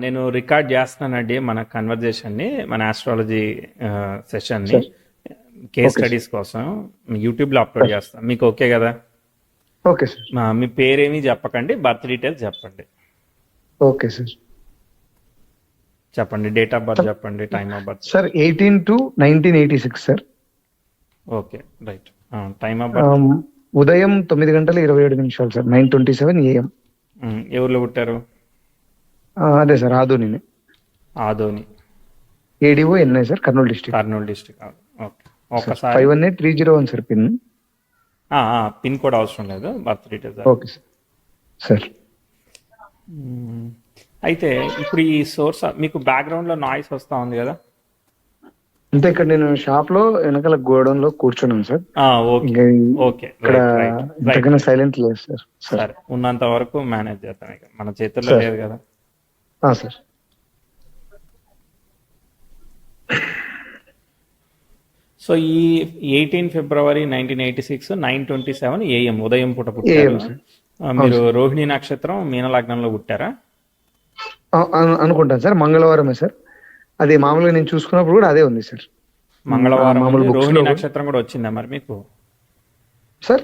నేను రికార్డ్ చేస్తున్నానండి మన కన్వర్జేషన్ని, మన ఆస్ట్రాలజీ సెషన్ని, sir. Case okay sir. Studies కోసం యూట్యూబ్లో అప్లోడ్ సార్. చేస్తాను. మీకు ఓకే కదా? Okay sir. మీ పేరేమీ చెప్పకండి, బర్త్ డీటెయిల్స్ చెప్పండి. Okay sir. చెప్పండి, డేట్ ఆఫ్ బర్త్ సార్ చెప్పండి, time of birth. Sir 18/2/1986 sir. Okay, right. Time of birth. Um, ఉదయం 9:27 సార్, 9:27 AM. ఏ ఊర్లో పుట్టారు? అదే sir, Adoni. Adoni, ADO NI sir, Kurnool district. Kurnool district. Okay, sir ఒకసారి 518301 సార్ పిన్. పిన్ కోడ్ అవసరం లేదు, birth details. Okay sir. Sir అయితే ఇప్పుడు ఈ సోర్స్ మీకు బ్యాక్గ్రౌండ్లో నాయిస్ వస్తూ ఉంది కదా? అంటే ఇక్కడ నేను షాప్ లో వెనకాల గోడౌన్ లో కూర్చున్నాను సార్. ఓకే ఇంకా ఓకే, ఇక్కడ రైట్ రైట్ రైట్. ఇంతకన్నా సైలెంట్ లేదు సార్. సార్ సరే, ఉన్నంత వరకు మేనేజ్ చేద్దాం, ఇక మన చేతుల్లో సార్. లేదు కదా. సార్. సో ఈ 18 ఫిబ్రవరి 1986 9:27 AM ఉదయం పూట పుట్టారు. AM sir. మీరు రోహిణి నక్షత్రం మీన లగ్నంలో పుట్టారా? అనుకుంటాను సార్, మంగళవారమే సార్. అది మామూలుగా నేను చూసుకున్నప్పుడు కూడా అదే ఉంది సార్. మంగళవారం మామూలు ఉంది. books రోహిణి లో నక్షత్రం కూడా వచ్చిందా మరి మీకు? సార్.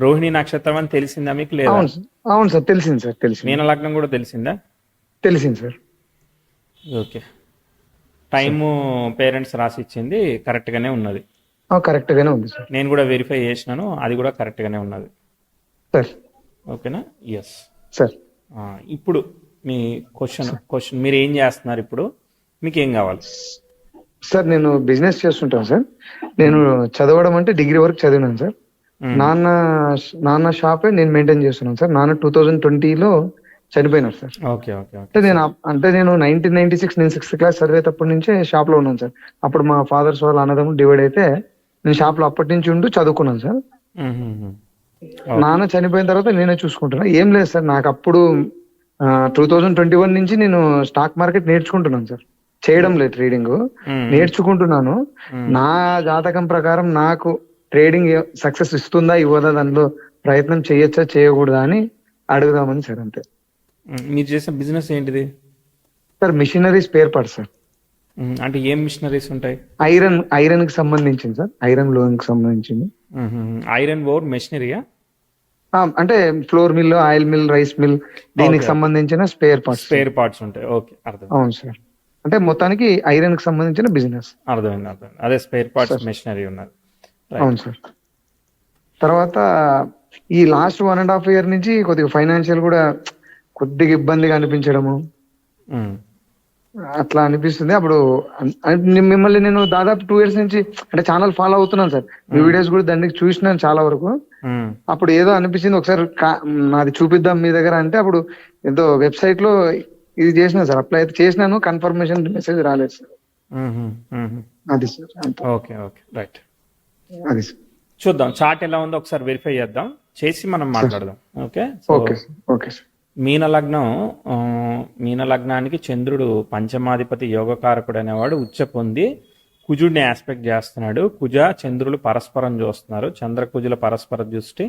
రోహిణి నక్షత్రం అని తెలిసిందా మీకు లేదా? అవును సార్, అవును సార్, తెలిసింది సార్, తెలిసింది. మీన లగ్నం కూడా తెలిసిందా? తెలిసింది సార్. ఓకే, టైము పేరెంట్స్ రాసి ఇచ్చింది కరెక్ట్గానే ఉన్నది. కరెక్ట్ గానే ఉంది సార్. నేను కూడా వెరిఫై చేసినాను, అది కూడా కరెక్ట్గానే ఉన్నది. సార్. ఓకేనా? ఎస్. సార్. ఇప్పుడు మీ క్వశ్చన్ మీరు ఏం చేస్తున్నారు ఇప్పుడు? మీకు ఏం కావాలి? సార్ నేను బిజినెస్ చేస్తుంటాను సార్. నేను చదవడం అంటే డిగ్రీ వరకు చదివినాను సార్. నాన్న షాపే నేను మెయింటైన్ చేస్తున్నాను సార్. నాన్న 2020లో చనిపోయినారు సార్. Okay okay okay. అంటే నేను 1996 నేను 6th క్లాస్ చదివేటప్పటి నుంచే షాప్ లో ఉన్నాను సార్. అప్పుడు మా ఫాదర్స్ వాళ్ళ అన్నదమ్ములు డివైడ్ అయితే నేను షాప్ లో అప్పటి నుంచి ఉంటూ చదువుకున్నాను సార్. నాన్న చనిపోయిన తర్వాత నేనే చూసుకుంటున్నా. ఏం లేదు సార్, నాకు అప్పుడు 2021 నుంచి నేను స్టాక్ మార్కెట్ నేర్చుకుంటున్నాను సార్. చేయడం లేదు ట్రేడింగ్, నేర్చుకుంటున్నాను. నా జాతకం ప్రకారం నాకు ట్రేడింగ్ సక్సెస్ ఇస్తుందా ఇవ్వదా, దానిలో ప్రయత్నం చేయొచ్చా చేయకూడదా అని అడుగుదామని సార్, అంతే. మీరు చేసిన బిజినెస్ ఏంటిది? Sir machinery spare parts sir. అంటే ఏం మిషనరీస్ ఉంటాయి? ఐరన్ కి సంబంధించింది సార్, ఐరన్ లోన్ కి సంబంధించింది. ఐరన్ ఓర్ మెషినరీయా? అంటే flour mill, oil mill, rice mill, దీనికి సంబంధించిన స్పేర్ పార్ట్స్ ఉంటాయి. ఓకే, అర్థం. అవును సార్. అంటే మొత్తానికి ఐరన్ కి సంబంధించిన బిజినెస్. అర్థమైంది. అదే స్పేర్ పార్ట్స్ మెషినరీ ఉన్నది. అవును సార్. తర్వాత ఈ లాస్ట్ 1.5 year నుంచి కొద్దిగా ఫైనాన్షియల్ కూడా కొద్దిగా ఇబ్బందిగా అనిపించడము అట్లా అనిపిస్తుంది. అప్పుడు మిమ్మల్ని నేను దాదాపు 2 years నుంచి అంటే ఛానల్ ఫాలో అవుతున్నాను సార్. మీ వీడియోస్ కూడా దానికి చూసినాను చాలా వరకు. అప్పుడు ఏదో అనిపించింది, ఒకసారి నాది చూపిద్దాం మీ దగ్గర అంటే, అప్పుడు ఏదో వెబ్సైట్ లో ఇది చేసిన సార్, అప్లై అయితే చేసినాను, కన్ఫర్మేషన్ మెసేజ్ రాలేదు సార్. అది సార్. Okay okay, right. అది సార్. చూద్దాం చార్ట్ ఎలా ఉందో ఒకసారి వెరిఫై చేద్దాం, చేసి మనం మాట్లాడదాం. Okay okay okay sir. మీన లగ్నం, మీన లగ్నానికి చంద్రుడు పంచమాధిపతి యోగకారకుడు అనేవాడు ఉచ్చ పొంది కుజుడిని ఆస్పెక్ట్ చేస్తున్నాడు. కుజ చంద్రులు పరస్పరం చూస్తున్నారు. చంద్రకుజుల పరస్పర దృష్టి,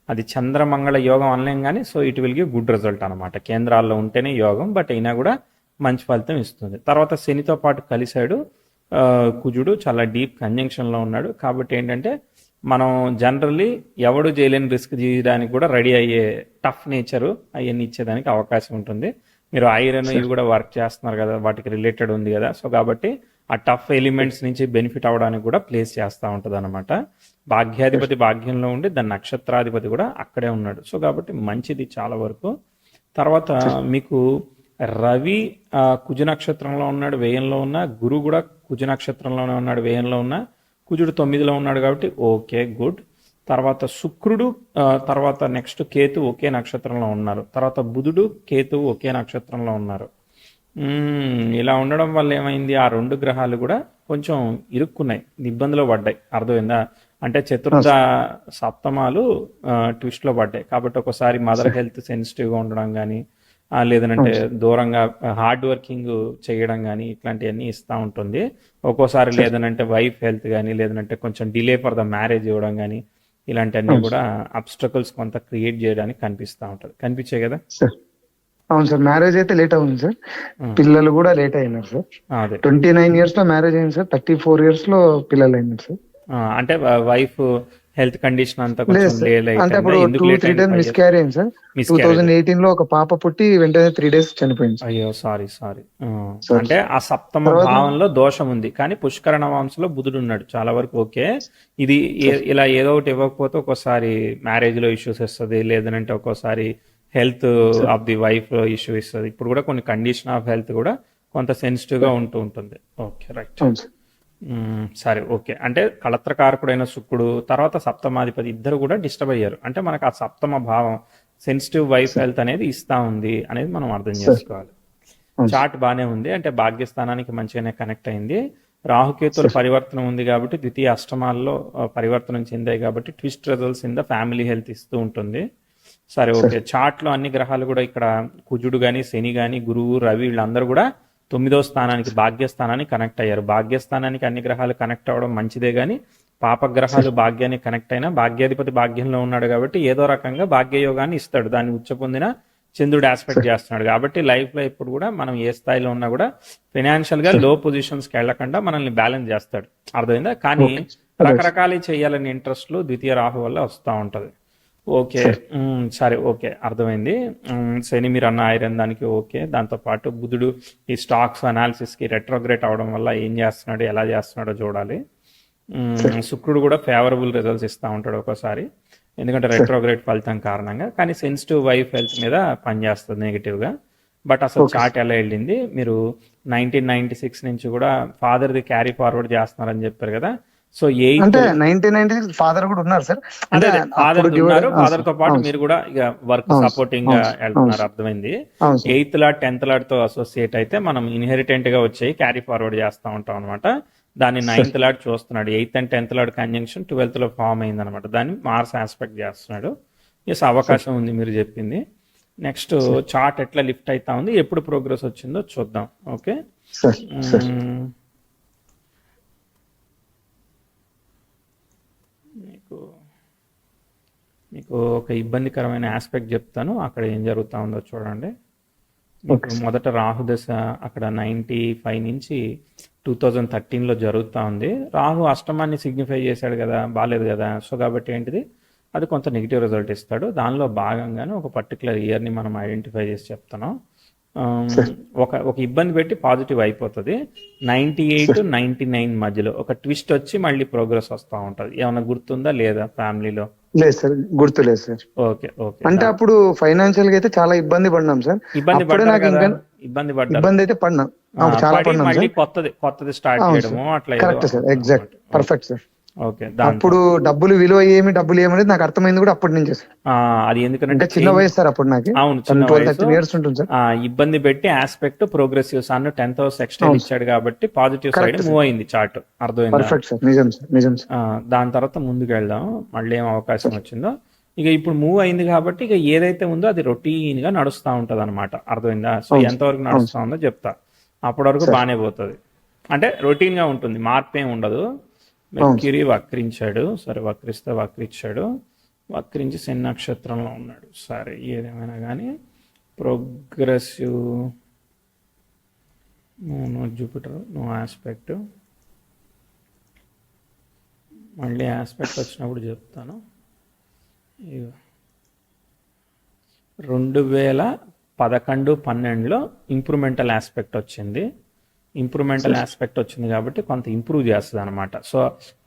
అది చంద్రమంగళ యోగం అనలేం కానీ, so it will give good result అనమాట. కేంద్రాల్లో ఉంటేనే యోగం, బట్ అయినా కూడా మంచి ఫలితం ఇస్తుంది. తర్వాత శనితో పాటు కలిశాడు కుజుడు, చాలా డీప్ కంజంక్షన్లో ఉన్నాడు. కాబట్టి ఏంటంటే మనం జనరల్లీ ఎవడు చేయలేని రిస్క్ చేయడానికి కూడా రెడీ అయ్యే టఫ్ నేచరు అవన్నీ ఇచ్చేదానికి అవకాశం ఉంటుంది. మీరు ఐరన్ ఇవి కూడా వర్క్ చేస్తున్నారు కదా, వాటికి రిలేటెడ్ ఉంది కదా, సో కాబట్టి ఆ టఫ్ ఎలిమెంట్స్ నుంచి బెనిఫిట్ అవ్వడానికి కూడా ప్లేస్ చేస్తూ ఉంటుంది అనమాట. భాగ్యాధిపతి భాగ్యంలో ఉండి దాని నక్షత్రాధిపతి కూడా అక్కడే ఉన్నాడు. సో కాబట్టి మంచిది చాలా వరకు. తర్వాత మీకు రవి కుజ నక్షత్రంలో ఉన్నాడు, వ్యయంలో ఉన్న. గురువు కూడా కుజ నక్షత్రంలోనే ఉన్నాడు, వ్యయంలో ఉన్న. కుజుడు 9లో ఉన్నాడు కాబట్టి ఓకే, గుడ్. తర్వాత శుక్రుడు, తర్వాత నెక్స్ట్ కేతు ఒకే నక్షత్రంలో ఉన్నారు. తర్వాత బుధుడు కేతువు ఒకే నక్షత్రంలో ఉన్నారు. ఇలా ఉండడం వల్ల ఏమైంది, ఆ 2 గ్రహాలు కూడా కొంచెం ఇరుక్కున్నాయి, ఇబ్బందిలో పడ్డాయి. అర్థమైందా? అంటే చతుర్థ సప్తమాలు ట్విస్ట్లో పడ్డాయి. కాబట్టి ఒకసారి మదర్ హెల్త్ సెన్సిటివ్గా ఉండడం కానీ, లేదనంటే దూరంగా హార్డ్ వర్కింగ్ చేయడం కానీ ఇట్లాంటివన్నీ ఇస్తూ ఉంటుంది. ఒక్కోసారి లేదనంటే వైఫ్ హెల్త్ కానీ, లేదనంటే కొంచెం డిలే ఫర్ ద మ్యారేజ్ ఇవ్వడం కానీ, ఇలాంటివన్నీ కూడా అబ్స్టకల్స్ కొంత క్రియేట్ చేయడానికి కనిపిస్తూ ఉంటుంది. కనిపించాయి కదా? అవును సార్, మ్యారేజ్ అయితే లేట్ అవుతుంది సార్. ఉమ్, పిల్లలు కూడా లేట్ అయినారు సార్. అదే 29 years లో మ్యారేజ్ అయింది సార్, 34 years లో పిల్లలు అయినారు సార్. అంటే వైఫ్ హెల్త్ కండిషన్ అంతా లేదు కొంచెం సార్, లేట్ అంటే అయిపోయిందా? అప్పుడు ఎందుకు టూ లేట్ త్రీ అయింది? టైమ్స్ 5 years మిస్క్యారీ అయింది సార్. మిస్క్యారేజ్. 2018 లో ఒక పాప పుట్టి వెంటనే 3 days చనిపోయింది సార్. అయ్యో, సారీ సారీ. సార్ అంటే ఆ సప్తమ తర్వాత భావంలో దోషం ఉంది, కానీ పుష్కరణ వంశంలో బుధుడు ఉన్నాడు, చాలా వరకు ఓకే. ఇది సార్ ఇలా ఏదో ఒకటి ఇవ్వకపోతే ఒక్కోసారి మ్యారేజ్ లో ఇష్యూస్ వస్తుంది, లేదంటే ఒక్కోసారి health sir of the wife issue ఇస్తుంది. ఇప్పుడు కూడా కొన్ని కండిషన్ ఆఫ్ హెల్త్ కూడా కొంత సెన్సిటివ్ గా సార్ ఉంటూ ఉంటుంది. Okay, right. అవును సార్. సరే, ఓకే. అంటే కళత్రకారకుడైన శుక్రుడు తర్వాత సప్తమాధిపతి ఇద్దరు కూడా డిస్టర్బ్ అయ్యారు. అంటే మనకు ఆ సప్తమ భావం సెన్సిటివ్ వైఫ్ సార్ హెల్త్ అనేది ఇస్తా ఉంది అనేది మనం అర్థం సార్ చేసుకోవాలి. అవును సార్. చార్ట్ బాగానే ఉంది, అంటే భాగ్యస్థానానికి మంచిగానే కనెక్ట్ అయింది. రాహుకేతుల సార్ పరివర్తన ఉంది కాబట్టి ద్వితీయ అష్టమాల్లో పరివర్తనం చెందాయి కాబట్టి twist results in the family health ఇస్తూ ఉంటుంది. సరే, సార్ ఓకే. చార్ట్లో అన్ని గ్రహాలు కూడా ఇక్కడ కుజుడు కానీ శని కానీ గురువు రవి వీళ్ళందరూ కూడా 9వ స్థానానికి భాగ్యస్థానానికి కనెక్ట్ అయ్యారు. భాగ్యస్థానానికి అన్ని గ్రహాలు కనెక్ట్ అవ్వడం మంచిదే, కానీ పాపగ్రహాలు సార్ భాగ్యానికి కనెక్ట్ అయినా భాగ్యాధిపతి భాగ్యంలో ఉన్నాడు కాబట్టి ఏదో రకంగా భాగ్యయోగాన్ని ఇస్తాడు. దాన్ని ఉచ్చ పొందిన చంద్రుడు ఆస్పెక్ట్ సార్ చేస్తున్నాడు కాబట్టి లైఫ్లో ఎప్పుడు కూడా మనం ఏ స్థాయిలో ఉన్నా కూడా ఫైనాన్షియల్గా సార్ లో పొజిషన్స్కి వెళ్లకుండా మనల్ని బ్యాలెన్స్ చేస్తాడు. అర్థమైందా? కానీ ఓకే అదే సార్. రకరకాలు చేయాలని ఇంట్రెస్ట్లు ద్వితీయ రాహు వల్ల వస్తూ ఉంటుంది. ఓకే. సార్ సరే, ఓకే, అర్థమైంది. శని మీరు అన్న ఐరన్ దానికి ఓకే. దాంతోపాటు బుధుడు ఈ స్టాక్స్ అనాలిసిస్కి రెట్రోగ్రేట్ అవడం వల్ల ఏం చేస్తున్నాడు, ఎలా చేస్తున్నాడో చూడాలి. సార్ శుక్రుడు కూడా ఫేవరబుల్ రిజల్ట్స్ ఇస్తూ ఉంటాడు ఒక్కోసారి, ఎందుకంటే సార్ రెట్రోగ్రేట్ ఫలితం కారణంగా. కానీ సెన్సిటివ్ వైఫ్ హెల్త్ మీద పనిచేస్తుంది నెగిటివ్గా. బట్ అసలు ఓకే చార్ట్ సార్. ఎలా వెళ్ళింది? మీరు 1996 నుంచి కూడా ఫాదర్ది క్యారీ ఫార్వర్డ్ చేస్తున్నారని చెప్పారు కదా. సో ఎయిత్, అంటే 1996 ఫాదర్ కూడా ఉన్నారు సార్. అంటే అదే ఫాదర్ అప్పుడు డివైడ్ ఉన్నారు, అవును ఫాదర్ సార్. తో పాటు అవును మీరు సార్. కూడా ఇక వర్క్ అవును సార్. సపోర్టింగ్ గా అవును సార్. అవును వెళ్తున్నారు, సార్. అర్థమైంది. అవును sir. Eighth lot 10th lot తో అసోసియేట్ అయితే మనం ఇన్హెరిటెంట్ గా వచ్చి క్యారీ ఫార్వర్డ్ చేస్తూ ఉంటాం అనమాట. దాన్ని సార్ 9th లాట్ చూస్తున్నాడు. 8th and 10th lot conjunction 12th లో ఫామ్ అయింది అనమాట. దాన్ని మార్స్ ఆస్పెక్ట్ చేస్తున్నాడు. ఎస్, సార్ అవకాశం ఉంది మీరు చెప్పింది. నెక్స్ట్ సార్ చార్ట్ ఎట్లా లిఫ్ట్ అవుతా ఉంది, ఎప్పుడు ప్రోగ్రెస్ వచ్చిందో చూద్దాం. ఓకే. సార్ సార్ మీకు మీకు ఒక ఇబ్బందికరమైన ఆస్పెక్ట్ చెప్తాను, అక్కడ ఏం జరుగుతూ ఉందో చూడండి. మీకు ఓకే సార్. మొదట రాహు దశ అక్కడ 95 నుంచి 2013లో జరుగుతూ ఉంది. రాహు అష్టమాన్ని సిగ్నిఫై చేశాడు కదా, బాగాలేదు కదా. సో కాబట్టి ఏంటిది, అది కొంత నెగిటివ్ రిజల్ట్ ఇస్తాడు. దానిలో భాగంగానే ఒక పర్టికులర్ ఇయర్ని మనం ఐడెంటిఫై చేసి చెప్తున్నాం. సార్ ఒక ఇబ్బంది పెట్టి పాజిటివ్ అయిపోతుంది. 98 సార్ 99 మధ్యలో ఒక ట్విస్ట్ వచ్చి మళ్ళీ ప్రోగ్రెస్ వస్తూ ఉంటుంది. ఏమైనా గుర్తుందా లేదా ఫ్యామిలీలో? లేదు సార్, గుర్తులేదు సార్. Okay, okay. అంటే అప్పుడు ఫైనాన్షియల్ గా అయితే చాలా ఇబ్బంది పడినాం సార్. ఇబ్బంది అప్పుడే పడ్డారు నాకు కదా, ఇంకా ఇబ్బంది పడ్డారు. ఇబ్బంది అయితే పడినా, చాలా పడి పడినాం మళ్ళీ సార్. కొత్తది కొత్తది స్టార్ట్ అవును చేయడము సార్, అట్లా ఏదో correct sir, exact, okay, perfect sir. Okay. దాంతో అప్పుడు డబ్బులు విలువ డబ్బులు ఏమనేది నాకు అర్థమైంది కూడా అప్పటి నుంచే సార్. అది ఎందుకంటే అంటే చిన్న చేంజ్. వయసు సార్ అప్పుడు నాకు, అవును, చిన్న 12 వయసు. 13 years ఉంటుంది సార్. ఇబ్బంది పెట్టి aspect progressive sun 10th house ఎక్స్టైల్ అవును సార్, ఇచ్చాడు కాబట్టి positive side correct move sir, అయింది చార్ట్, అర్థమైందా? పర్ఫెక్ట్ సార్, నిజం సార్, నిజం సార్. దాని తర్వాత ముందుకు వెళ్దాం, మళ్ళీ ఏం అవకాశం సార్ వచ్చిందో. ఇక ఇప్పుడు మూవ్ అయింది కాబట్టి ఇక ఏదైతే ఉందో అది రొటీన్ గా నడుస్తూ ఉంటది అనమాట, అర్థమైందా? సో అవును సార్, ఎంతవరకు అవును నడుస్తూ సార్ ఉందో చెప్తా. అప్పటి వరకు సార్. బాగానే పోతుంది, అంటే రొటీన్ గా ఉంటుంది, మార్పు ఏం ఉండదు. అవును సార్. మెర్క్యూరీ వక్రించాడు, సరే వక్రిస్తే వక్రించాడు, వక్రించి శని నక్షత్రంలో ఉన్నాడు. సరే, ఏదేమైనా కానీ ప్రోగ్రెసివ్ నో జూపిటర్ నో ఆస్పెక్ట్, మళ్ళీ ఆస్పెక్ట్ వచ్చినప్పుడు చెప్తాను. 2011-12లో ఇంప్రూవ్మెంటల్ ఆస్పెక్ట్ వచ్చింది. ఇంప్రూవ్మెంటల్ సార్ ఆస్పెక్ట్ వచ్చింది కాబట్టి కొంత ఇంప్రూవ్ చేస్తుంది అనమాట. సో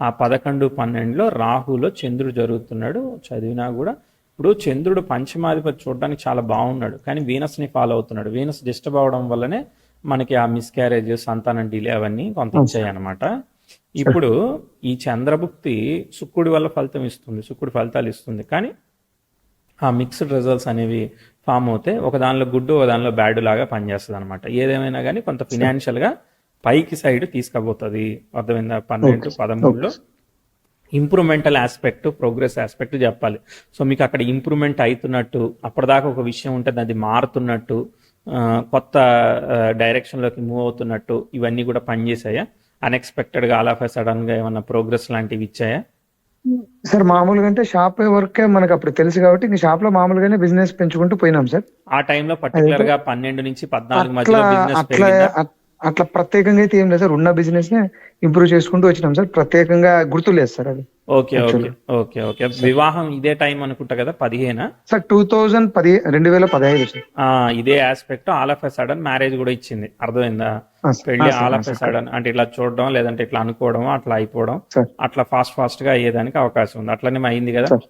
ఆ 11-12లో రాహులో చంద్రుడు జరుగుతున్నాడు. చదివినా కూడా ఇప్పుడు చంద్రుడు పంచమాధిపతి చూడడానికి చాలా బాగున్నాడు, కానీ వీనస్ని ఫాలో అవుతున్నాడు. వీనస్ డిస్టర్బ్ అవడం వల్లనే మనకి ఆ మిస్క్యారేజ్, సంతానం డిలే అవన్నీ కొంత అవును ఇచ్చాయి సార్. అనమాట. సార్ ఇప్పుడు ఈ చంద్రభుక్తి శుక్రుడి వల్ల ఫలితం ఇస్తుంది, శుక్రుడి ఫలితాలు ఇస్తుంది, కానీ ఆ మిక్స్డ్ రిజల్ట్స్ అనేవి ఫామ్ అవుతే ఒక దానిలో గుడ్, ఒక దానిలో బ్యాడ్ లాగా పనిచేస్తుంది అనమాట. ఏదేమైనా కానీ కొంత సార్ ఫినాన్షియల్గా పైకి సైడ్ తీసుకుపోతుంది, అర్థమైందా? ఓకే 12-13లో sir. Improvemental aspect, progress aspect చెప్పాలి. సో మీకు అక్కడ ఇంప్రూవ్మెంట్ అవుతున్నట్టు, అప్పటిదాకా ఒక విషయం ఉంటుంది అది మారుతున్నట్టు, కొత్త డైరెక్షన్లోకి మూవ్ అవుతున్నట్టు, ఇవన్నీ కూడా పనిచేసాయా? అన్ఎక్స్పెక్టెడ్గా ఆల్ ఆఫ్ ఎ సడన్గా ఏమన్నా ప్రోగ్రెస్ లాంటివి ఇచ్చాయా? సార్ మామూలుగా అంటే షాప్ వరకే మనకు అప్పుడు తెలుసు కాబట్టి ఇంక షాప్ లో మామూలుగానే బిజినెస్ పెంచుకుంటూ పోయినాం సార్. ఆ టైంలో అదైతే పర్టికులర్ గా 12 నుంచి 14 అట్లా మధ్యలో బిజినెస్ అట్లా పెరిగిందా? అట్లా ప్రత్యేకంగా అయితే ఏం లేదు సార్. ఉన్న బిజినెస్ నే ఇంప్రూవ్ చేసుకుంటూ వచ్చినాం సార్. ప్రత్యేకంగా గుర్తు లేదు సార్ అది ఓకే ఓకే యాక్చువల్గా ఓకే ఓకే. సార్. వివాహం ఇదే టైం అనుకుంటా కదా, 15? Sir 2015 sir. ఆ, ఇదే aspect all of a sudden marriage కూడా ఇచ్చింది, అర్థమైందా? సార్ పెళ్లి sir all of a sir correct sudden అంటే ఇట్లా చూడడం, లేదంటే ఇట్లా అనుకోవడం, అట్లా అయిపోవడం, సార్ అట్లా ఫాస్ట్ గా అయ్యేదానికి అవకాశం ఉంది. అట్లనే అయింది కదా. సార్.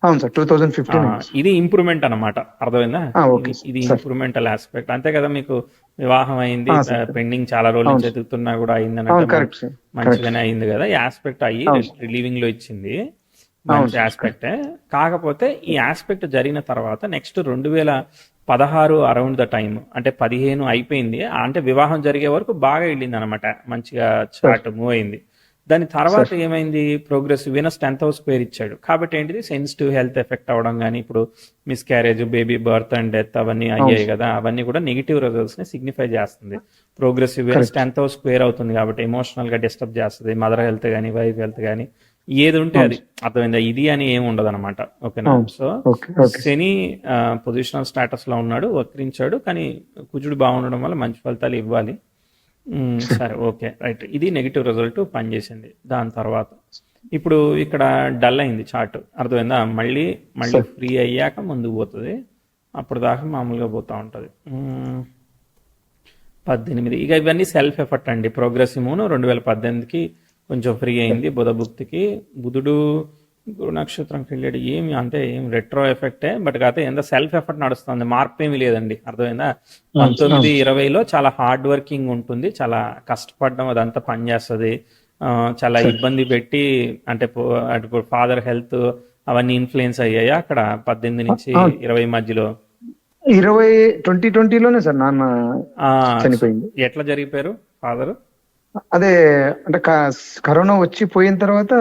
అవును సార్ ఆ, 2015 అయింది సార్. ఇది ఇంప్రూవ్మెంట్ అన్నమాట, అర్థమైందా? ఇది ఓకే సార్ ఇది సార్. ఇంప్రూవ్మెంటల్ ఆస్పెక్ట్, అంతే కదా. మీకు వివాహం అయింది, సార్ పెండింగ్ చాలా రోజుల అవును నుంచి సార్. ఎదుగుతున్నా కూడా అయిందని అంటే అవును కరెక్ట్ సార్. కరెక్ట్ మంచిగానే సార్. అయింది కదా. ఈ ఆస్పెక్ట్ అయ్యి అవును సార్. రిలీవింగ్ లో ఇచ్చింది, అవును మంచి సార్. ఆస్పెక్టే. కాకపోతే ఈ ఆస్పెక్ట్ జరిగిన తర్వాత నెక్స్ట్ 2016 అరౌండ్ ద టైం, అంటే 15 అయిపోయింది, అంటే వివాహం జరిగే వరకు బాగా వెళ్ళింది అనమాట, మంచిగా సార్ చార్ట్ మూవ్ అయింది. దాని తర్వాత సార్ ఏమైంది, progressive Venus 10th house square ఇచ్చాడు. కాబట్టి ఏంటిది, సెన్సిటివ్ హెల్త్ ఎఫెక్ట్ అవ్వడం కానీ, ఇప్పుడు miscarriage, baby birth and death అవన్నీ అవును అయ్యాయి సార్. కదా, అవన్నీ కూడా నెగిటివ్ రిజల్ట్స్ ని సిగ్నిఫై చేస్తుంది. Progressive Venus correct 10th house square అవుతుంది కాబట్టి ఎమోషనల్ గా డిస్టర్బ్ చేస్తుంది, మదర్ హెల్త్ కానీ, వైఫ్ హెల్త్ కానీ, ఏది ఉంటే అవును అది, సార్. అర్థమైందా? ఇది అని ఏమి ఉండదు అనమాట, ఓకేనా? అవును so sir. Okay okay sir. శని పొజిషనల్ స్టేటస్ లో ఉన్నాడు, వక్రించాడు, కానీ కుజుడు బాగుండడం వల్ల మంచి ఫలితాలు ఇవ్వాలి. సరే, ఓకే, రైట్. ఇది నెగిటివ్ రిజల్ట్ పనిచేసింది. దాని తర్వాత ఇప్పుడు ఇక్కడ డల్ అయింది చార్ట్, అర్థమైందా? మళ్ళీ మళ్ళీ సార్ ఫ్రీ అయ్యాక ముందుకు పోతుంది, అప్పుడు దాకా మామూలుగా పోతూ ఉంటుంది. 18 ఇక ఇవన్నీ సెల్ఫ్ ఎఫర్ట్ అండి. ప్రోగ్రెసివ్ మూన్ 2018కి కొంచెం ఫ్రీ అయింది. బుధభుక్తికి బుధుడు గురు నక్షత్రంకి వెళ్ళాడు. ఏమి అంటే ఏం రెట్రో ఎఫెక్టే, బట్ కాకపోతే ఎంత సెల్ఫ్ ఎఫర్ట్ నడుస్తుంది, మార్పు ఏమి లేదండి, అర్థమైందా? అవును సార్. 19, అవును సార్. 20లో చాలా హార్డ్ వర్కింగ్ ఉంటుంది, చాలా కష్టపడడం అదంతా పనిచేస్తుంది. చాలా సార్ ఇబ్బంది పెట్టి, అంటే అటు ఇప్పుడు ఫాదర్ హెల్త్ అవన్నీ ఇన్ఫ్లుయెన్స్ అయ్యాయి అక్కడ 18 నుంచి అవును 20 మధ్యలో. 2020లోనే సార్ నాన్న ఆ, సో చనిపోయింది. ఎట్లా జరిగిపోయారు ఫాదర్? అదే అంటే కరోనా వచ్చి పోయిన తర్వాత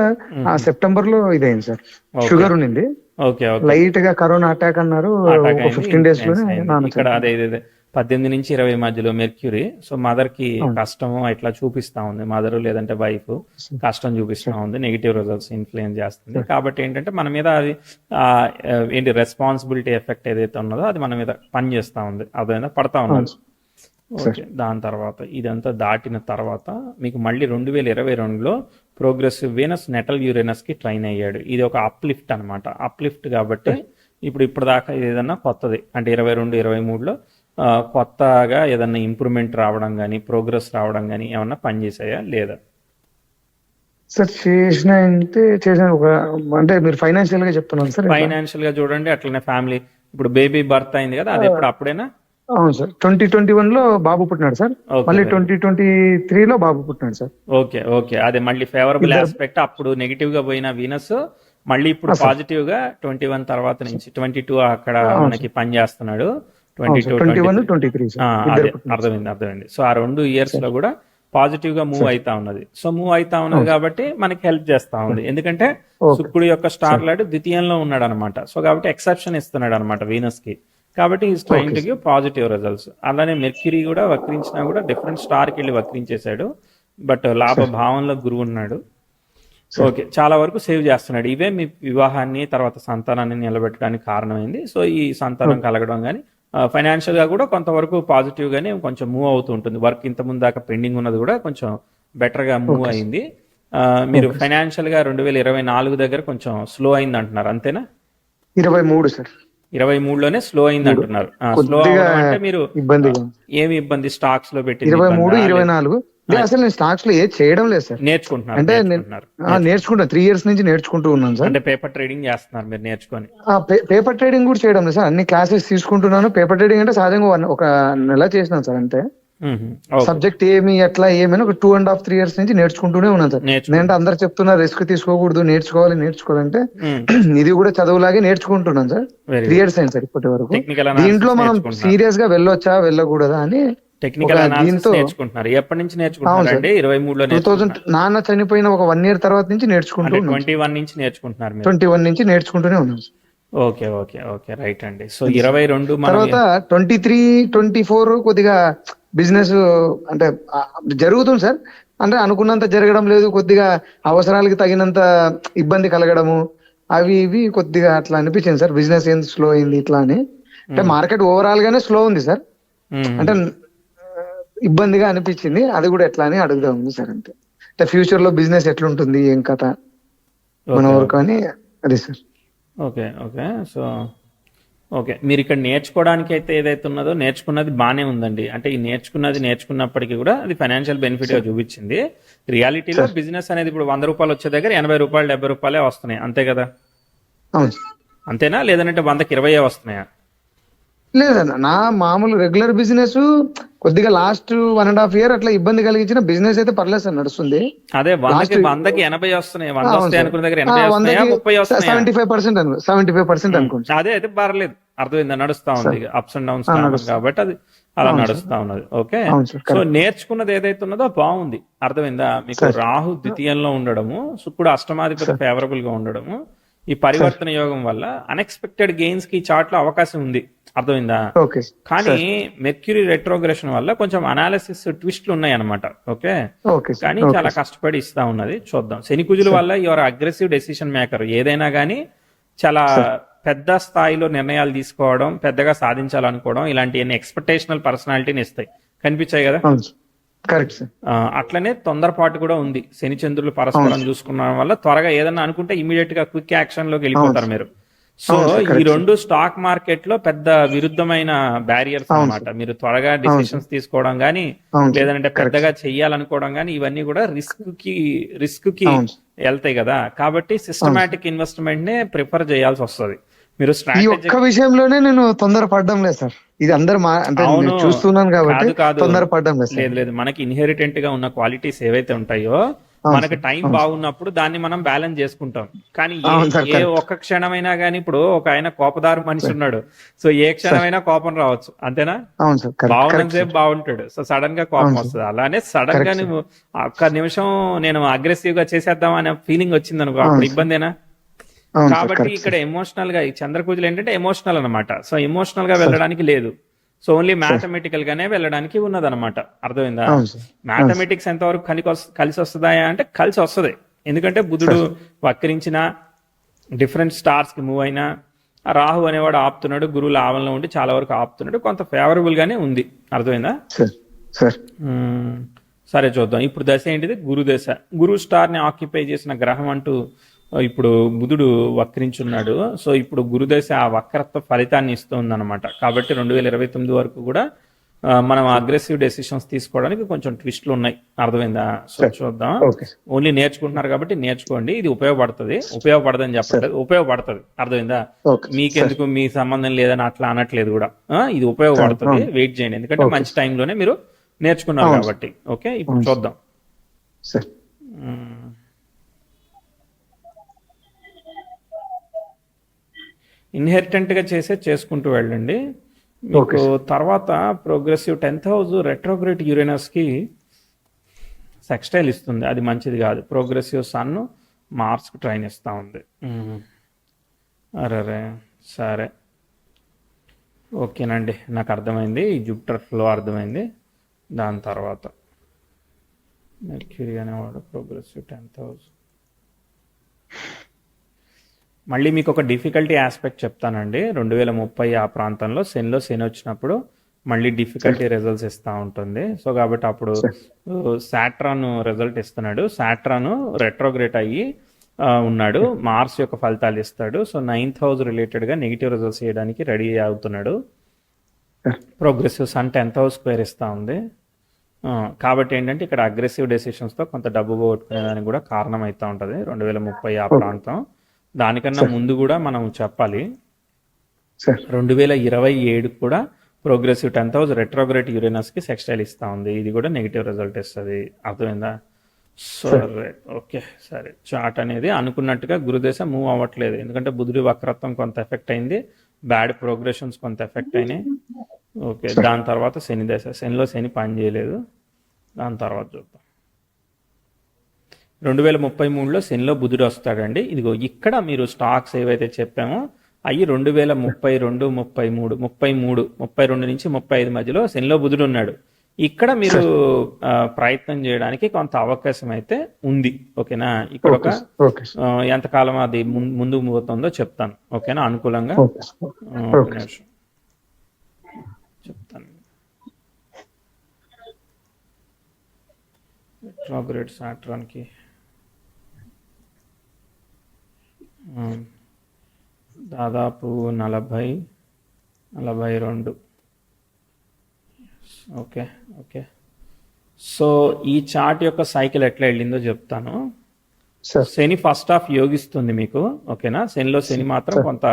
ఆ సెప్టెంబర్ లో ఇదైంది సార్. ఓకే షుగర్ ఉండింది, ఓకే ఓకే. లైట్ గా కరోనా అటాక్ అన్నారు. అటాక్ ఒక అయింది, 15 days ఇన్ఫ్లుయెన్స్ లోనే అయింది నాన్న ఇక్కడ. అదే చనిపోయింది. ఇదే ఇదే. 18 నుంచి 20 మధ్యలో మెర్క్యూరీ. సో మదర్ కి అవును కష్టము ఇట్లా చూపిస్తా ఉంది, మదర్ లేదంటే వైఫ్ సార్. కష్టం చూపిస్తా సార్ ఉంది, నెగిటివ్ రిజల్ట్స్ ఇన్ఫ్లుయెన్స్ చేస్తుంది. సార్ కాబట్టి ఏంటంటే మన మీద అది ఆ, ఏంటి రెస్పాన్సిబిలిటీ ఎఫెక్ట్ ఏదైతే ఉన్నదో అది మన మీద పని చేస్తా ఉంది, అదైనా పడతా అవును ఉన్నది. సార్. ఓకే. దాని తర్వాత ఇదంతా దాటిన తర్వాత మీకు మళ్ళీ 2022లో ప్రోగ్రెసివ్ వీనస్ నెటల్ యూరేనస్కి ట్రైన్ అయ్యాడు. ఇది ఒక అప్లిఫ్ట్ అనమాట, అప్లిఫ్ట్ కాబట్టి సార్ ఇప్పుడు దాకా ఇది ఏదన్నా కొత్తది అంటే 22, 23లో కొత్తగా ఏదన్నా ఇంప్రూవ్మెంట్ రావడం కానీ, ప్రోగ్రెస్ రావడం కానీ ఏమన్నా పనిచేసాయా లేదా? సార్ చేసిన అంటే చేసిన ఒక అంటే మీరు ఫైనాన్షియల్ గా చెప్తున్నాను సార్ ఇట్లా. ఫైనాన్షియల్ గా చూడండి, అట్లనే ఫ్యామిలీ. ఇప్పుడు బేబీ బర్త్ అయింది కదా, అది ఎప్పుడు అప్పుడేనా? అవును సార్. 2021లో బాబు పుట్టినాడు సార్. ఓకే, మళ్ళీ వెరీ గుడ్. 2023లో బాబు పుట్టినాడు సార్. Okay okay. అదే మళ్ళీ ఫేవరబుల్ ఇద్దరు ఆస్పెక్ట్, అప్పుడు నెగిటివ్ గా పోయిన వీనస్ మళ్ళీ ఇప్పుడు సార్. పాజిటివ్ గా 21 తర్వాత నుంచి 22 అక్కడ అవును మనకి సార్. పని చేస్తున్నాడు. అవును 22, సార్. 21, 23. 23 సార్. ఇద్దరు అదే పుట్టినారు సార్. అర్థమైంది అర్థమైంది. సో ఆ 2 ఇయర్స్ సార్ లో కూడా పాజిటివ్ గా మూవ్ సార్. అవుతా ఉన్నది. సో మూవ్ అవుతా ఉన్నది అవును సార్. కాబట్టి మనకి హెల్ప్ చేస్తా ఉంది, సార్ ఎందుకంటే ఓకే శుక్రుడు యొక్క స్టార్ సార్. లాడ్ ద్వితీయంలో ఉన్నాడు అనమాట. సో కాబట్టి ఎక్సెప్షన్ ఇస్తున్నాడు అనమాట వీనస్ కి. కాబట్టి is train okay to sir. Give positive results. అలానే మెర్క్యూరీ కూడా వక్రించినా కూడా డిఫరెంట్ స్టార్కి వెళ్ళి వక్రించేశాడు, బట్ లాభ సార్ భావంలో గురువు ఉన్నాడు. సార్ ఓకే, చాలా వరకు సేవ్ చేస్తున్నాడు. ఇవే మీ వివాహాన్ని తర్వాత సంతానాన్ని నిలబెట్టడానికి కారణమైంది. సో ఈ సంతానం ఓకే కలగడం కానీ ఫైనాన్షియల్ గా కూడా కొంతవరకు పాజిటివ్ గానే కొంచెం మూవ్ అవుతూ ఉంటుంది. వర్క్ ఇంత ముందు దాకా పెండింగ్ ఉన్నది కూడా కొంచెం బెటర్ గా మూవ్ ఓకే సార్. అయింది. మీరు ఓకే సార్. ఫైనాన్షియల్ గా 2024 దగ్గర కొంచెం స్లో అయింది అంటున్నారు, అంతేనా? 23 సార్. 23లోనే స్లో అయింది 3 అంటున్నారు. స్లో కొద్దిగా అవడం అంటే మీరు ఆ, ఇబ్బందిగా. ఏమి ఇబ్బంది, స్టాక్స్ లో పెట్టింది 23, ఇబ్బందా లేదు? 24 లేదు అసలు నేను స్టాక్స్ లో ఏది చేయడం లేదు సార్. నేర్చుకుంటున్నారు అంటే నేను నేర్చుకుంటున్నారు నేర్చుకుంటున్నారు నేర్చుకుంటా 3 years నుంచి నేర్చుకుంటూ ఉన్నాను సార్. అంటే పేపర్ ట్రేడింగ్ చేస్తున్నారు మీరు నేర్చుకొని. పేపర్ ట్రేడింగ్ కూడా చేయడం లేదు సార్. అన్ని క్లాసెస్ తీసుకుంటున్నాను. పేపర్ ట్రేడింగ్ అంటే సహజంగా ఒక నెల చేసినాను సార్ అంతే. ఓకే, సబ్జెక్ట్ ఏమి ఎట్లా ఏమైనా ఒక 2.5, 3 years నుంచి నేర్చుకుంటూనే ఉన్నాను సార్. నేనంటే నేర్చుకుంటున్నారు. అందరు చెప్తున్నారు రిస్క్ తీసుకోకూడదు, నేర్చుకోవాలంటే ఇది కూడా చదువులాగే నేర్చుకుంటున్నాను సార్. Very 3 good. years అయింది సార్ ఇప్పటి వరకు. టెక్నికల్ దీంట్లో అనాలిసిస్ మనం నేర్చుకుంటున్నారు. సీరియస్ గా వెళ్ళొచ్చా వెళ్ళకూడదా అని ఒక టెక్నికల్ అనాలిసిస్ దీంతో. నేర్చుకుంటున్నారు. ఎప్పటి నుంచి అవును సార్. నేర్చుకుంటున్నారండి? 23లో 2000 నేర్చుకుంటున్నారు నాన్న చనిపోయిన ఒక 1 year తర్వాత నుంచి నేర్చుకుంటూ అంటే ఉన్నాం సార్. 21 నుంచి నేర్చుకుంటున్నారు మీరు? 21 నుంచి నేర్చుకుంటూనే ఉన్నాం sir. Okay okay okay, right అండి. సో అది సార్. 22 మనం తర్వాత 23, 24 కొద్దిగా బిజినెస్ అంటే జరుగుతుంది సార్. అంటే అనుకున్నంత జరగడం లేదు, కొద్దిగా అవసరాలకి తగినంత ఇబ్బంది కలగడము అవి ఇవి కొద్దిగా అట్లా అనిపించింది సార్. బిజినెస్ ఏం స్లో అయింది ఇట్లా అని. అంటే మార్కెట్ ఓవరాల్ గానే స్లో ఉంది సార్. అంటే ఇబ్బందిగా అనిపించింది, అది కూడా ఎట్లా అని అడుగుదాం ఉంది సార్. అంతే అంటే ఫ్యూచర్ లో బిజినెస్ ఎట్లుంటుంది ఏం కథ మన వరకు అని అది sir. Okay okay. So okay, మీరు ఇక్కడ నేర్చుకోవడానికి అయితే ఏదైతే ఉన్నదో నేర్చుకున్నది బాగానే ఉందండి. అంటే ఈ నేర్చుకున్నప్పటికీ కూడా అది ఫైనాన్షియల్ బెనిఫిట్ గా చూపించింది. రియాలిటీలో బిజినెస్ అనేది ఇప్పుడు 100 రూపాయలు వచ్చే దగ్గర 80 రూపాయలు 70 రూపాయలే వస్తున్నాయి, అంతే కదా? అవును సార్. అంతేనా, లేదంటే 100కి 20 వస్తున్నాయా? లేదన్న, నా మామూలు రెగ్యులర్ బిజినెస్ కొద్దిగా లాస్ట్ 1.5 year అట్లా ఇబ్బంది కలిగించిన బిజినెస్ అయితే పర్లేదు సార్, నడుస్తుంది. అదే 100కి 80 వస్తున్నాయి. 100 వస్తాయి అనుకున్న దగ్గర 80 వస్తున్నాయా, 30 వస్తున్నాయా? 75% అనుకోండి. అదే అయితే పర్లేదు, అర్థమైందా? నడుస్తా ఉంది, అప్స్ అండ్ డౌన్స్ కాబట్టి అది అలా నడుస్తా ఉన్నది. ఓకే. సో నేర్చుకున్నది ఏదైతే ఉన్నదో బాగుంది, అర్థమైందా? మీకు రాహు ద్వితీయంలో ఉండడము, శుక్రుడు అష్టమాధిపతి ఫేవరబుల్ గా ఉండడము, ఈ పరివర్తన యోగం వల్ల అన్ఎక్స్పెక్టెడ్ గెయిన్స్ కి చార్ట్ లో అవకాశం ఉంది, అర్థమైందా? కానీ మెర్క్యూరీ రెట్రోగ్రెషన్ వల్ల కొంచెం అనాలిసిస్ ట్విస్ట్లు ఉన్నాయి అనమాట. ఓకే, కానీ చాలా కష్టపడి ఇస్తా ఉన్నది, చూద్దాం. శని కుజుల వల్ల యువర్ అగ్రెసివ్ డెసిషన్ మేకర్, ఏదైనా కానీ చాలా పెద్ద స్థాయిలో నిర్ణయాలు తీసుకోవడం, పెద్దగా సాధించాలనుకోవడం, ఇలాంటి ఎక్స్పెక్టేషనల్ పర్సనాలిటీని ఇస్తాయి, కనిపించాయి కదా? Correct sir. అట్లనే తొందరపాటు కూడా ఉంది. శని చంద్రులు పరస్పరం చూసుకున్న వల్ల త్వరగా ఏదన్నా అనుకుంటే ఇమీడియట్ గా క్విక్ యాక్షన్ లోకి వెళ్ళిపోతారు మీరు. సో ఈ రెండు స్టాక్ మార్కెట్ లో పెద్ద విరుద్ధమైన బ్యారియర్స్ అన్నమాట. మీరు త్వరగా డిసిషన్స్ తీసుకోవడం గానీ, లేదంటే పెద్దగా చెయ్యాలనుకోవడం గానీ, ఇవన్నీ కూడా రిస్క్ కి వెళ్తాయి కదా. కాబట్టి సిస్టమాటిక్ ఇన్వెస్ట్మెంట్ నే ప్రిఫర్ చేయాల్సి వస్తుంది. మీరు ఈ ఒక్క విషయంలోనే నేను తొందరపడడం లేదు సార్. ఇది అందరు చూస్తున్నాను కాబట్టి తొందరపడడం లేదు. మనకి ఇన్హెరిటెంట్ గా ఉన్న క్వాలిటీస్ ఏవైతే ఉంటాయో, మనకి టైం బాగున్నప్పుడు దాన్ని మనం బ్యాలెన్స్ చేసుకుంటాం. కానీ ఏ ఒక్క క్షణమైనా గానీ, ఇప్పుడు ఒక ఆయన కోపదారు మనిషి ఉన్నాడు, సో ఏ క్షణమైనా కోపం రావచ్చు, అంతేనా? బాగున్నంతసేపు బాగుంటాడు, సో సడన్ గా కోపం వస్తుంది. అలానే సడన్ గా నువ్వు ఒక్క నిమిషం నేను అగ్రెసివ్ గా చేసేద్దాం అనే ఫీలింగ్ వచ్చింది అనుకో, అప్పుడు ఇబ్బందేనా? కాబట్టి ఇక్కడ ఎమోషనల్ గా, ఈ చంద్రకుజులు ఏంటంటే ఎమోషనల్ అనమాట. సో ఎమోషనల్ గా వెళ్ళడానికి లేదు, సో ఓన్లీ మ్యాథమెటికల్ గానే వెళ్ళడానికి ఉన్నదన్నమాట, అర్థమైందా? మ్యాథమెటిక్స్ ఎంతవరకు కలిసి వస్తుందా అంటే కలిసి వస్తుంది. ఎందుకంటే బుధుడు వక్రించిన, డిఫరెంట్ స్టార్స్ కి మూవ్ అయినా, రాహు అనేవాడు ఆపుతున్నాడు, గురువు లాభంలో ఉండి చాలా వరకు ఆపుతున్నాడు, కొంత ఫేవరబుల్ గానే ఉంది, అర్థమైందా? సరే చూద్దాం. ఇప్పుడు దశ ఏంటిది? గురు దశ. గురు స్టార్ ని ఆక్యుపై చేసిన గ్రహం అంటూ ఇప్పుడు బుధుడు వక్రించున్నాడు. సో ఇప్పుడు గురుదశ ఆ వక్రత్వ ఫలితాన్ని ఇస్తుంది అనమాట. కాబట్టి 2029 వరకు కూడా మనం అగ్రెసివ్ డెసిషన్స్ తీసుకోవడానికి కొంచెం ట్విస్ట్లు ఉన్నాయి, అర్థమైందా? సో చూద్దాం. ఓన్లీ నేర్చుకుంటున్నారు కాబట్టి నేర్చుకోండి, ఇది ఉపయోగపడదని చెప్పట్లేదు, ఉపయోగపడుతుంది, అర్థమైందా? మీకెందుకు, మీ సంబంధం లేదని అట్లా అనట్లేదు కూడా, ఇది ఉపయోగపడుతుంది, వెయిట్ చేయండి, ఎందుకంటే మంచి టైంలోనే మీరు నేర్చుకున్నారు కాబట్టి. ఓకే, ఇప్పుడు చూద్దాం. ఇన్హెరిటెంట్ గా చేసుకుంటూ వెళ్ళండి. మీకు తర్వాత progressive 10th house retrograde Uranus కి సెక్స్టైల్ ఇస్తుంది, అది మంచిది కాదు. ప్రోగ్రెసివ్ సన్ మార్స్ కి ట్రైన్ ఇస్తా ఉంది. అరే సరే, ఓకేనండి, నాకు అర్థమైంది. ఈ జూపిటర్ ఫ్లో అర్థమైంది. దాని తర్వాత మెర్క్యూరీ అనేవాడు ప్రోగ్రెసివ్ 10th హౌస్. మళ్ళీ మీకు ఒక డిఫికల్టీ ఆస్పెక్ట్ చెప్తానండి. 2030 ఆ ప్రాంతంలో శని వచ్చినప్పుడు మళ్ళీ డిఫికల్టీ రిజల్ట్స్ ఇస్తూ ఉంటుంది. సో కాబట్టి అప్పుడు సాట్రాన్ రిజల్ట్ ఇస్తున్నాడు. సాట్రాన్ రెట్రోగ్రేట్ అయ్యి ఉన్నాడు, మార్స్ యొక్క ఫలితాలు ఇస్తాడు. సో 9th హౌస్ రిలేటెడ్ గా నెగిటివ్ రిజల్ట్స్ చేయడానికి రెడీ అవుతున్నాడు. Progressive sun 10th house square ఇస్తా ఉంది. కాబట్టి ఏంటంటే ఇక్కడ అగ్రెసివ్ డెసిషన్స్ తో కొంత డబ్బు పోగొట్టుకునేదానికి కూడా కారణం అవుతా ఉంటుంది 2030 ఆ ప్రాంతం. దానికన్నా ముందు కూడా మనం చెప్పాలి, 2027 కూడా progressive 10th house retrograde Uranus కి సెక్స్టైల్ ఇస్తా ఉంది. ఇది కూడా నెగిటివ్ రిజల్ట్ ఇస్తుంది, అర్థమైందా? సరే ఓకే. సరే, చార్ట్ అనేది అనుకున్నట్టుగా గురుదశ మూవ్ అవ్వట్లేదు, ఎందుకంటే బుధుడి వక్రత్వం కొంత ఎఫెక్ట్ అయింది, బ్యాడ్ ప్రోగ్రెషన్స్ కొంత ఎఫెక్ట్ అయినాయి. ఓకే, దాని తర్వాత శని దశ. శనిలో శని పని చేయలేదు, దాని తర్వాత చూద్దాం. 2033లో శనిలో బుధుడు వస్తాడండి. ఇదిగో ఇక్కడ మీరు స్టాక్స్ ఏవైతే చెప్పామో అవి 2032, 33, 32 నుంచి 35 మధ్యలో శనిలో బుధుడు ఉన్నాడు. ఇక్కడ మీరు ప్రయత్నం చేయడానికి కొంత అవకాశం అయితే ఉంది. ఓకేనా? ఇక్కడ ఒక ఓకే ఎంతకాలం అది ముందుకు పోతుందో చెప్తాను. ఓకేనా? అనుకూలంగా ఓకే ఒక ఓకే నిమిషం చెప్తాను. రెట్రోగ్రేడ్ సాట్రాన్కి దాదాపు 40-42. Okay okay. సో ఈ చార్ట్ యొక్క సైకిల్ ఎట్లా వెళ్ళిందో చెప్తాను. సార్ శని ఫస్ట్ హాఫ్ యోగిస్తుంది మీకు. ఓకేనా? శనిలో శని మాత్రం కొంత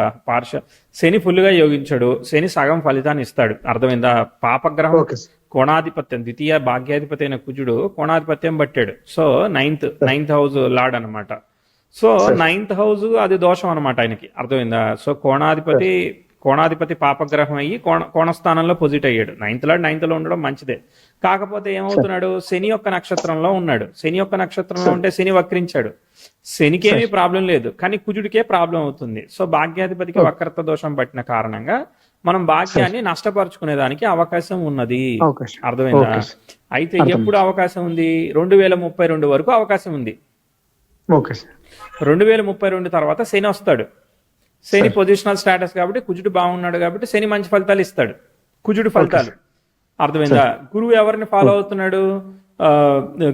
శని ఫుల్గా యోగించాడు, శని సగం ఫలితాన్ని ఇస్తాడు. అర్థమైందా? పాపగ్రహం ఓకే కోణాధిపత్యం, ద్వితీయ భాగ్యాధిపతి అయిన కుజుడు కోణాధిపత్యం పట్టాడు. సో నైన్త్ హౌస్ లార్డ్ అనమాట. సో నైన్త్ హౌస్ అది దోషం అనమాట ఆయనకి. అర్థమైందా? సో కోణాధిపతి పాపగ్రహం అయ్యి కోణస్థానంలో పొజిట్ అయ్యాడు. నైన్త్ లో ఉండడం మంచిదే. కాకపోతే ఏమవుతున్నాడు, శని యొక్క నక్షత్రంలో ఉన్నాడు. శని యొక్క నక్షత్రంలో ఉంటే శని వక్రించాడు. శనికి ఏమీ ప్రాబ్లం లేదు, కానీ కుజుడికే ప్రాబ్లం అవుతుంది. సో భాగ్యాధిపతికి వక్రత దోషం పట్టిన కారణంగా మనం భాగ్యాన్ని నష్టపరుచుకునేదానికి అవకాశం ఉన్నది. అర్థమైందా? అయితే ఎప్పుడు అవకాశం ఉంది? 2032 వరకు అవకాశం ఉంది. 2032 తర్వాత శని వస్తాడు. శని పొజిషనల్ స్టేటస్ కాబట్టి కుజుడు బాగున్నాడు కాబట్టి శని మంచి ఫలితాలు ఇస్తాడు. కుజుడు ఫలితాలు. అర్థమైందా? గురువు ఎవరిని ఫాలో అవుతున్నాడు?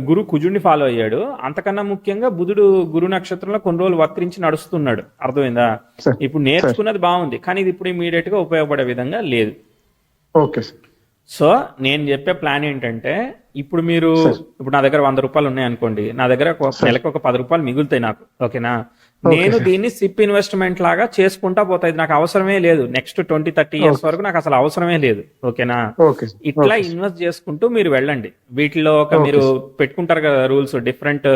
గురు కుజుడిని ఫాలో అయ్యాడు. అంతకన్నా ముఖ్యంగా బుధుడు గురు నక్షత్రంలో కొన్ని రోజులు వక్రించి నడుస్తున్నాడు. అర్థమైందా? ఇప్పుడు నేర్చుకున్నది బాగుంది, కానీ ఇది ఇప్పుడు ఇమీడియట్ గా ఉపయోగపడే విధంగా లేదు. సో నేను చెప్పే ప్లాన్ ఏంటంటే, ఇప్పుడు నా దగ్గర 100 రూపాయలు ఉన్నాయి అనుకోండి, నా దగ్గర నెలకు ఒక 10 రూపాయలు మిగులుతాయి నాకు. ఓకేనా? నేను దీన్ని సిప్ ఇన్వెస్ట్మెంట్ లాగా చేసుకుంటా పోతాయి. నాకు అవసరమే లేదు. నెక్స్ట్ 20-30 ఇయర్స్ వరకు నాకు అసలు అవసరమే లేదు. ఓకేనా? ఇట్లా ఇన్వెస్ట్ చేసుకుంటూ మీరు వెళ్ళండి. వీటిలో మీరు పెట్టుకుంటారు కదా రూల్స్, డిఫరెంట్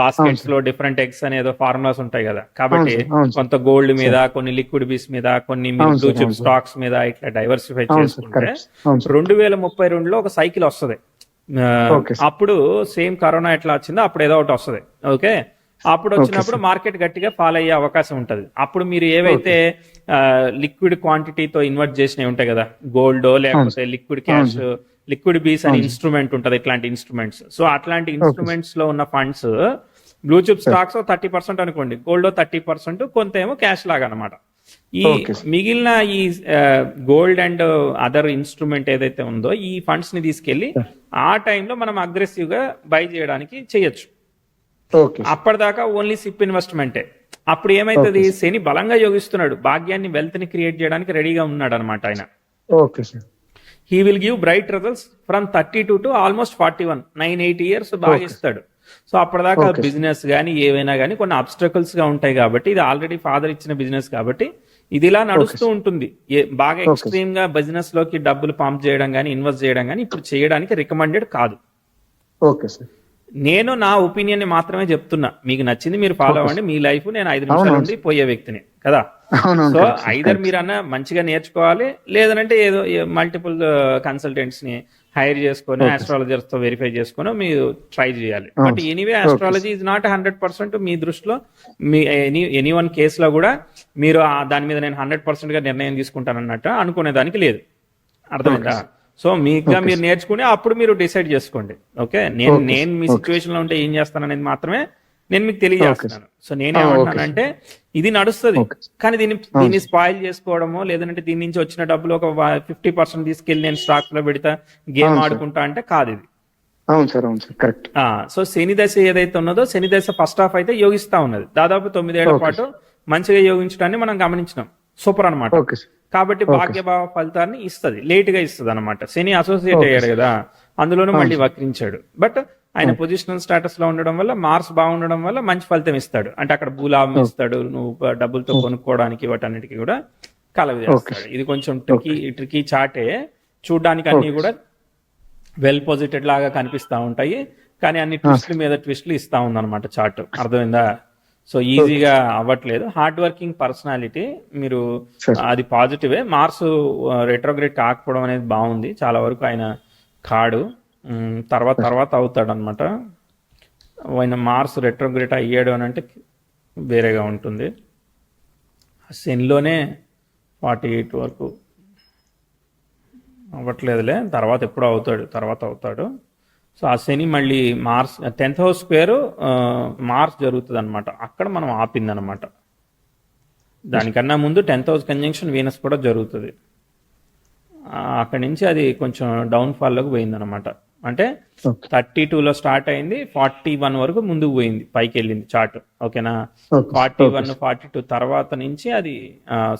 బాస్కెట్స్ లో డిఫరెంట్ ఎగ్స్ అనేదో ఫార్ములాస్ ఉంటాయి కదా. కాబట్టి కొంత గోల్డ్ మీద, కొన్ని లిక్విడ్ బీస్ మీద, కొన్ని బ్లూ చిప్ స్టాక్స్ మీద ఇట్లా డైవర్సిఫై చేసుకుంటే 2032లో ఒక సైకిల్ వస్తుంది. అప్పుడు సేమ్ కరోనా ఎట్లా వచ్చిందో అప్పుడు ఏదో ఒకటి వస్తుంది. ఓకే, అప్పుడు వచ్చినప్పుడు మార్కెట్ గట్టిగా ఫాలో అయ్యే అవకాశం ఉంటుంది. అప్పుడు మీరు ఏవైతే లిక్విడ్ క్వాంటిటీతో ఇన్వెస్ట్ చేసినవి ఉంటాయి కదా, గోల్డ్ లేకపోతే లిక్విడ్ క్యాష్, లిక్విడ్ బీస్ అనే ఇన్స్ట్రుమెంట్ ఉంటుంది, ఇట్లాంటి ఇన్స్ట్రుమెంట్స్. సో అట్లాంటి ఇన్స్ట్రుమెంట్స్ లో ఉన్న ఫండ్స్, బ్లూ చిప్ స్టాక్స్ 30% అనుకోండి, గోల్డ్ 30%, కొంత ఏమో క్యాష్ లాగా అనమాట. ఈ మిగిలిన ఈ గోల్డ్ అండ్ అదర్ ఇన్స్ట్రుమెంట్ ఏదైతే ఉందో ఈ ఫండ్స్ ని తీసుకెళ్లి ఆ టైంలో మనం అగ్రెసివ్ గా బై చేయడానికి చేయొచ్చు. అప్పటిదాకా ఓన్లీ సిప్ ఇన్వెస్ట్మెంటే. అప్పుడు ఏమైతుంది, శని బలంగా యోగిస్తున్నాడు, భాగ్యాన్ని, వెల్త్ ని క్రియేట్ చేయడానికి రెడీగా ఉన్నాడు అనమాట ఆయన. He will give bright results from 32 to almost 41, 9-8 years బాగా ఇస్తాడు. సో అప్పటిదాకా బిజినెస్ కానీ ఏవైనా కానీ కొన్ని అబ్స్ట్రకల్స్ గా ఉంటాయి కాబట్టి, ఇది ఆల్రెడీ ఫాదర్ ఇచ్చిన బిజినెస్ కాబట్టి ఇది ఇలా నడుస్తూ ఉంటుంది. బాగా ఎక్స్ట్రీమ్ గా బిజినెస్ లోకి డబ్బులు పంప్ చేయడం కానీ ఇన్వెస్ట్ చేయడం కానీ ఇప్పుడు చేయడానికి రికమెండెడ్ కాదు. నేను నా ఒపీనియన్ ని మాత్రమే చెప్తున్నా. మీకు నచ్చింది మీరు ఫాలో అవ్వండి. మీ లైఫ్, నేను 5 నిమిషాల నుండి పోయే వ్యక్తిని కదా. సో ఐదర్ మీరన్నా మంచిగా నేర్చుకోవాలి, లేదంటే ఏదో మల్టిపుల్ కన్సల్టెంట్స్ ని హైర్ చేసుకొని ఆస్ట్రాలజర్స్ తో వెరిఫై చేసుకొని మీరు ట్రై చేయాలి. But anyway astrology is not 100% మీ దృష్టిలో. మీ ఎనీ వన్ కేసులో కూడా మీరు దాని మీద నేను 100% గా నిర్ణయం తీసుకుంటానన్నట్టు అనుకునే దానికి లేదు. అర్థమైందా? సో మీకుగా మీరు నేర్చుకుని అప్పుడు మీరు డిసైడ్ చేసుకోండి. ఓకే, నేను మీ సిచ్యువేషన్ లో ఉంటే ఏం చేస్తాననేది మాత్రమే నేను మీకు తెలియజేస్తున్నాను. సో నేనేమంటున్నానంటే, ఇది నడుస్తుంది, కానీ దీన్ని స్పాయిల్ చేసుకోవడమో, లేదంటే దీని నుంచి వచ్చిన డబ్బులు ఒక 50% తీసుకెళ్లి నేను స్టాక్ లో పెడతా, గేమ్ ఆడుకుంటా అంటే కాదు ఇది. సో శని దశ ఏదైతే ఉన్నదో, శని దశ ఫస్ట్ హాఫ్ అయితే యోగిస్తా ఉన్నది. దాదాపు 9 ఏళ్ల పాటు మంచిగా యోగించడాన్ని మనం గమనించినాం. సూపర్ అనమాట. కాబట్టి భాగ్యభావ ఫలితాన్ని ఇస్తుంది, లేట్ గా ఇస్తుంది అనమాట. శని అసోసియేట్ అయ్యాడు కదా, అందులోనూ మళ్ళీ వక్రించాడు. బట్ ఆయన పొజిషనల్ స్టేటస్ లో ఉండడం వల్ల, మార్క్స్ బాగుండడం వల్ల మంచి ఫలితం ఇస్తాడు. అంటే అక్కడ భూలాభం ఇస్తాడు, నువ్వు డబ్బులతో కొనుక్కోవడానికి వాటన్నిటికీ కూడా కలవి చేస్తాడు. ఇది కొంచెం ట్రికీ చాటే. చూడడానికి అన్ని కూడా వెల్ పొజిటెడ్ లాగా కనిపిస్తా ఉంటాయి, కానీ అన్ని ట్విస్ట్ల మీద ట్విస్ట్లు ఇస్తా ఉందన్నమాట చార్ట్. అర్థమైందా? సో ఈజీగా అవ్వట్లేదు. హార్డ్ వర్కింగ్ పర్సనాలిటీ, మీరు అది పాజిటివే. మార్స్ రెట్రోగ్రేడ్ కాకపోవడం అనేది బాగుంది. చాలా వరకు ఆయన కాడు, తర్వాత అవుతాడు అనమాట. ఆయన మార్స్ రెట్రోగ్రేడ్ అయ్యాడు అని అంటే వేరేగా ఉంటుంది. శనిలోనే 48 వరకు అవ్వట్లేదులే, తర్వాత ఎప్పుడో అవుతాడు, తర్వాత అవుతాడు. సో ఆ శని మళ్ళీ Mars 10th house square Mars జరుగుతుంది అనమాట, అక్కడ మనం ఆపిందనమాట. దానికన్నా ముందు 10th హౌస్ కంజంక్షన్ వీనస్ కూడా జరుగుతుంది. అక్కడి నుంచి అది కొంచెం డౌన్ఫాల్లోకి పోయిందనమాట. అంటే ఓకే 32లో స్టార్ట్ అయింది, 41 వరకు ముందుకు పోయింది, పైకి వెళ్ళింది చార్ట్. ఓకేనా? ఓకే 41 42 తర్వాత నుంచి అది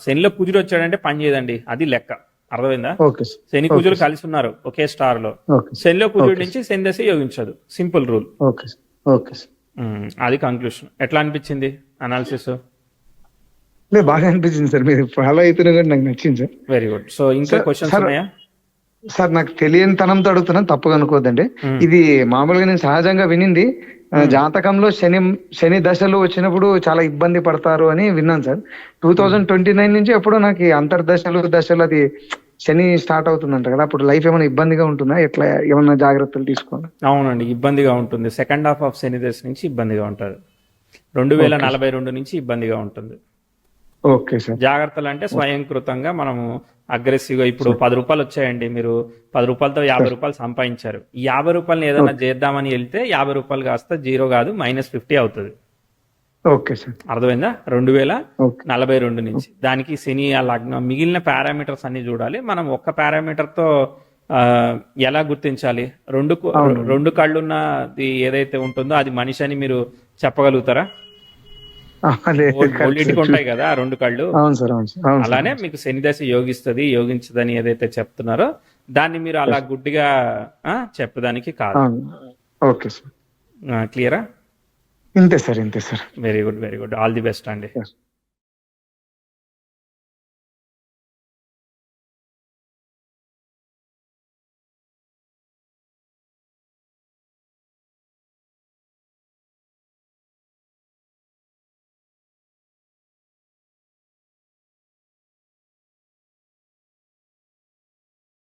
శనిలో కుజుడు వచ్చాడంటే పని చేయదండి, అది లెక్క. అర్థమైందా? Okay sir. శని కుజులు కలిసి ఉన్నారు ఒకే స్టార్ లో, ఓకే శనిలో కుజుడు నుంచి శని దశ యోగించదు, simple rule. Okay sir. Okay sir. అది కంక్లూషన్. ఎట్లా అనిపించింది అనాలిసిస్? లేదు, బాగా అనిపించింది సార్, మీరు ఫాలో అవుతున్నా కూడా నాకు నచ్చింది సార్. Very good. సో ఇంకా సార్, క్వశ్చన్స్ సార్, ఉన్నాయా? సార్ నాకు తెలియని తనంతో అడుగుతున్నాను, తప్పుగా అనుకోవద్దండి. ఇది మామూలుగా నేను సహజంగా వినింది, జాతకంలో శని దశలు వచ్చినప్పుడు చాలా ఇబ్బంది పడతారు అని విన్నాను సార్. 2029 నుంచి ఎప్పుడో నాకు ఈ దశలు అది శని స్టార్ట్ అవుతుందంట కదా, అప్పుడు లైఫ్ ఏమైనా ఇబ్బందిగా ఉంటుందా, ఎట్లా ఏమైనా జాగ్రత్తలు తీసుకోవాలి? అవునండి, ఇబ్బందిగా ఉంటుంది. సెకండ్ హాఫ్ ఆఫ్ శని దశ నుంచి ఇబ్బందిగా ఉంటుంది, 2042 నుంచి ఇబ్బందిగా ఉంటుంది. Okay sir. జాగ్రత్తలు అంటే స్వయంకృతంగా మనము అగ్రెసివ్గా, ఇప్పుడు 10 రూపాయలు వచ్చాయండి, మీరు 10 రూపాయలతో 50 రూపాయలు సంపాదించారు. ఈ 50 రూపాయలని ఏదైనా చేద్దామని వెళ్తే 50 రూపాయలు కాస్త 0 కాదు -50 అవుతుంది. Okay sir. అర్థమైందా? ఓకే 2042 నుంచి దానికి శని ఆ లగ్నం, మిగిలిన పారామీటర్స్ అన్ని చూడాలి. మనం ఒక్క పారామీటర్తో ఎలా గుర్తించాలి? రెండు కళ్ళున్నది ఏదైతే ఉంటుందో అది మనిషి అని మీరు చెప్పగలుగుతారా? ఒళ్ళింటికి ఉంటాయి కదా ఆ 2 కళ్ళు, అవును సార్, అవును సార్, అవును సార్. అలానే మీకు శని దశ యోగిస్తుంది, యోగించదని ఏదైతే చెప్తున్నారో దాన్ని మీరు అలా గుడ్డిగా చెప్పడానికి కాదు. అవును. Okay sir. క్లియరా? ఇంతే సార్, ఇంతే sir. Very good, very good. All the best అండి. Yes.